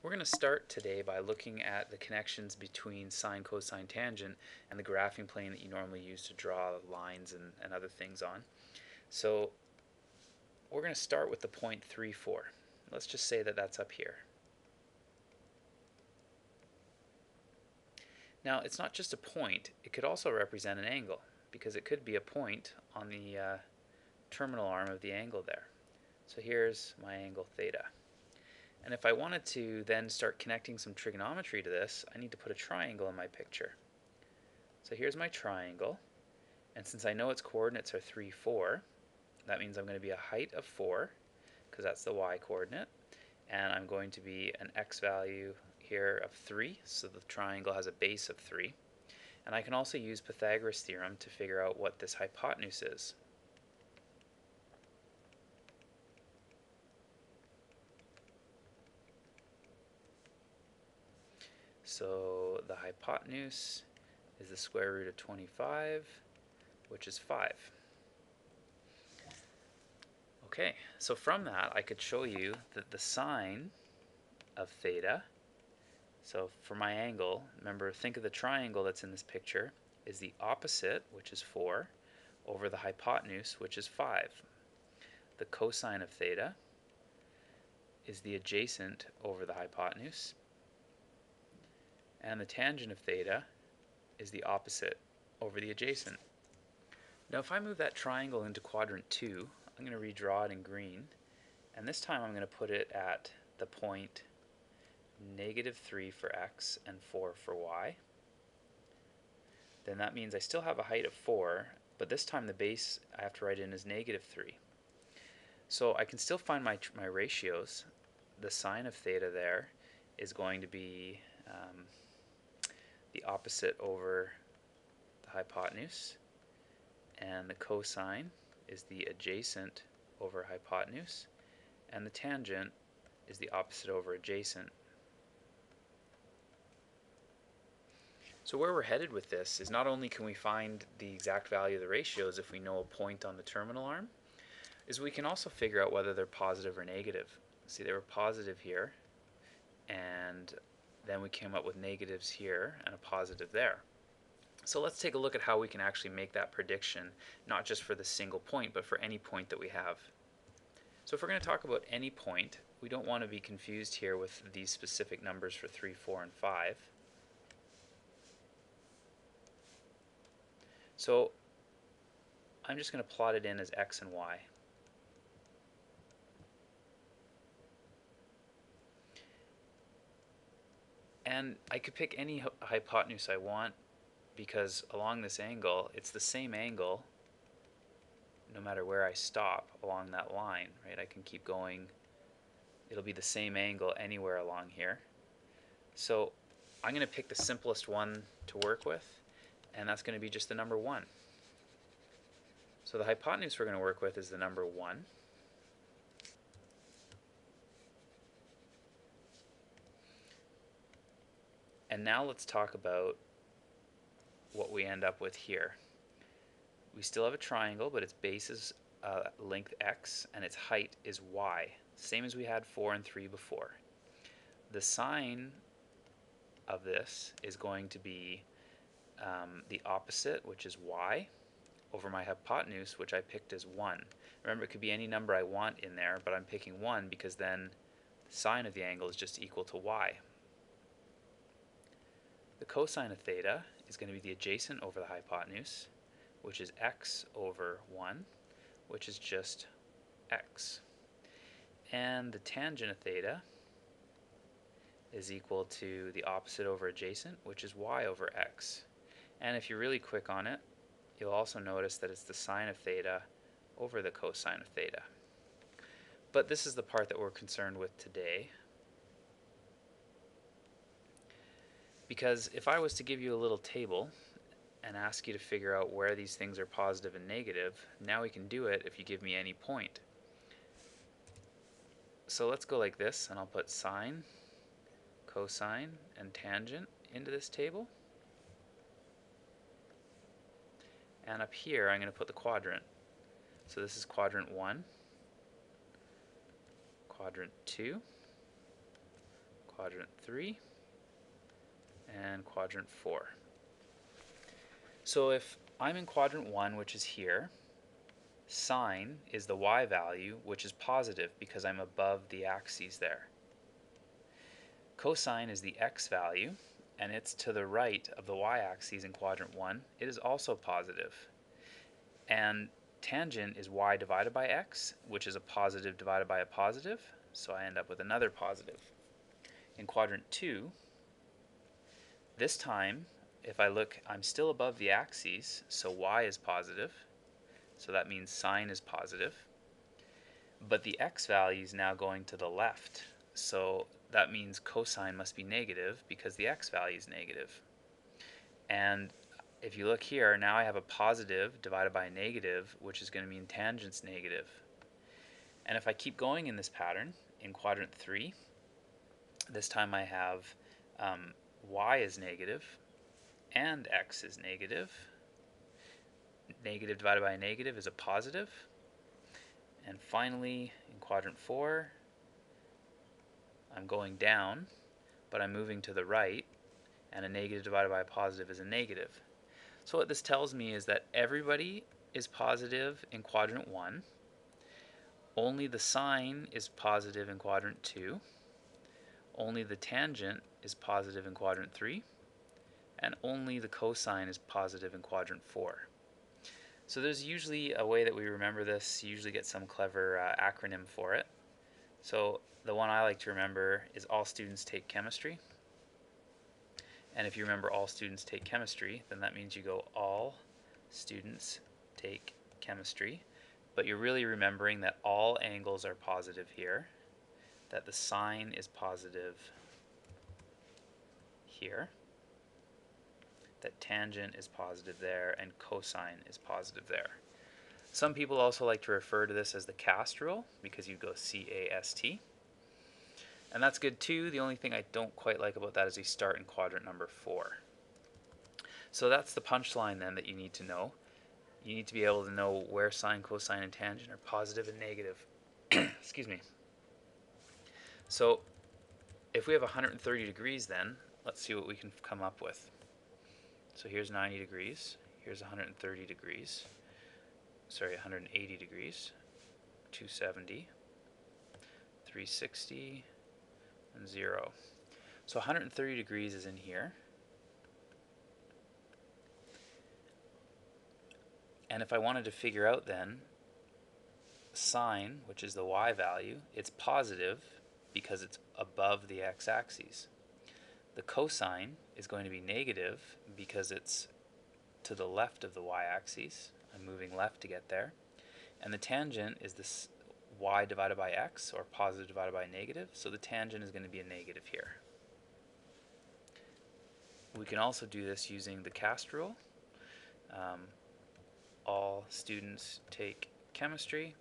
We're going to start today by looking at the connections between sine, cosine, tangent and the graphing plane that you normally use to draw lines and other things on. So we're going to start with the point 3, 4. Let's just say that that's up here. Now it's not just a point, it could also represent an angle, because it could be a point on the terminal arm of the angle there. So here's my angle theta. And if I wanted to then start connecting some trigonometry to this, I need to put a triangle in my picture. So here's my triangle, and since I know its coordinates are 3, 4, that means I'm going to be a height of 4, because that's the y coordinate, and I'm going to be an x value here of 3, so the triangle has a base of 3. And I can also use Pythagoras' theorem to figure out what this hypotenuse is. So the hypotenuse is the square root of 25, which is 5. Okay, so from that I could show you that the sine of theta, so for my angle, remember, think of the triangle that's in this picture, is the opposite, which is 4, over the hypotenuse, which is 5. The cosine of theta is the adjacent over the hypotenuse, and the tangent of theta is the opposite over the adjacent. Now if I move that triangle into quadrant 2, I'm going to redraw it in green, and this time I'm going to put it at the point -3 for x and 4 for y. Then that means I still have a height of 4, but this time the base I have to write in is -3. So I can still find my ratios. The sine of theta there is going to be the opposite over the hypotenuse, and the cosine is the adjacent over hypotenuse, and the tangent is the opposite over adjacent. So where we're headed with this is not only can we find the exact value of the ratios if we know a point on the terminal arm, is we can also figure out whether they're positive or negative. See, they were positive here, and then we came up with negatives here and a positive there. So let's take a look at how we can actually make that prediction, not just for the single point, but for any point that we have. So if we're going to talk about any point, we don't want to be confused here with these specific numbers for 3, 4, and 5. So I'm just going to plot it in as x and y. And I could pick any hypotenuse I want, because along this angle, it's the same angle no matter where I stop along that line, right? I can keep going. It'll be the same angle anywhere along here. So I'm going to pick the simplest one to work with, and that's going to be just the number 1. So the hypotenuse we're going to work with is the number 1. And now let's talk about what we end up with here. We still have a triangle, but its base is length x, and its height is y, same as we had 4 and 3 before. The sine of this is going to be the opposite, which is y, over my hypotenuse, which I picked as 1. Remember, it could be any number I want in there, but I'm picking 1 because then the sine of the angle is just equal to y. The cosine of theta is going to be the adjacent over the hypotenuse, which is x over 1, which is just x. And the tangent of theta is equal to the opposite over adjacent, which is y over x. And if you're really quick on it, you'll also notice that it's the sine of theta over the cosine of theta. But this is the part that we're concerned with today, because if I was to give you a little table and ask you to figure out where these things are positive and negative, now we can do it if you give me any point. So let's go like this, and I'll put sine, cosine, and tangent into this table. And up here I'm going to put the quadrant. So this is quadrant 1, quadrant 2, quadrant 3, and quadrant 4. So if I'm in quadrant 1, which is here, sine is the y value, which is positive because I'm above the axes there. Cosine is the x value, and it's to the right of the y-axis in quadrant 1. It is also positive. And tangent is y divided by x, which is a positive divided by a positive, so I end up with another positive. In quadrant 2, this time, if I look, I'm still above the axes, so y is positive, so that means sine is positive. But the x value is now going to the left, so that means cosine must be negative because the x value is negative. And if you look here, now I have a positive divided by a negative, which is going to mean tangent's negative. And if I keep going in this pattern, in quadrant 3, this time I have y is negative and x is negative. Negative divided by a negative is a positive. And finally, in quadrant 4, I'm going down, but I'm moving to the right, and a negative divided by a positive is a negative. So what this tells me is that everybody is positive in quadrant 1, only the sine is positive in quadrant 2, only the tangent is positive in quadrant 3, and only the cosine is positive in quadrant 4. So there's usually a way that we remember this. You usually get some clever acronym for it. So the one I like to remember is all students take chemistry. And if you remember all students take chemistry, then that means you go all students take chemistry. But you're really remembering that all angles are positive here, that the sine is positive here, that tangent is positive there, and cosine is positive there. Some people also like to refer to this as the cast rule because you go C-A-S-T. And that's good too. The only thing I don't quite like about that is you start in quadrant number 4. So that's the punchline then that you need to know. You need to be able to know where sine, cosine, and tangent are positive and negative. Excuse me. So if we have 130 degrees then, let's see what we can come up with. So here's 90 degrees, here's 130 degrees, sorry, 180 degrees, 270, 360, and 0. So 130 degrees is in here. And if I wanted to figure out then sine, which is the y value, it's positive because it's above the x-axis. The cosine is going to be negative because it's to the left of the y-axis. I'm moving left to get there. And the tangent is this y divided by x, or positive divided by negative, so the tangent is going to be a negative here. We can also do this using the cast rule. All students take chemistry,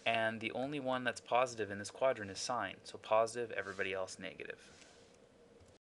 and the only one that's positive in this quadrant is sine, so positive, everybody else negative.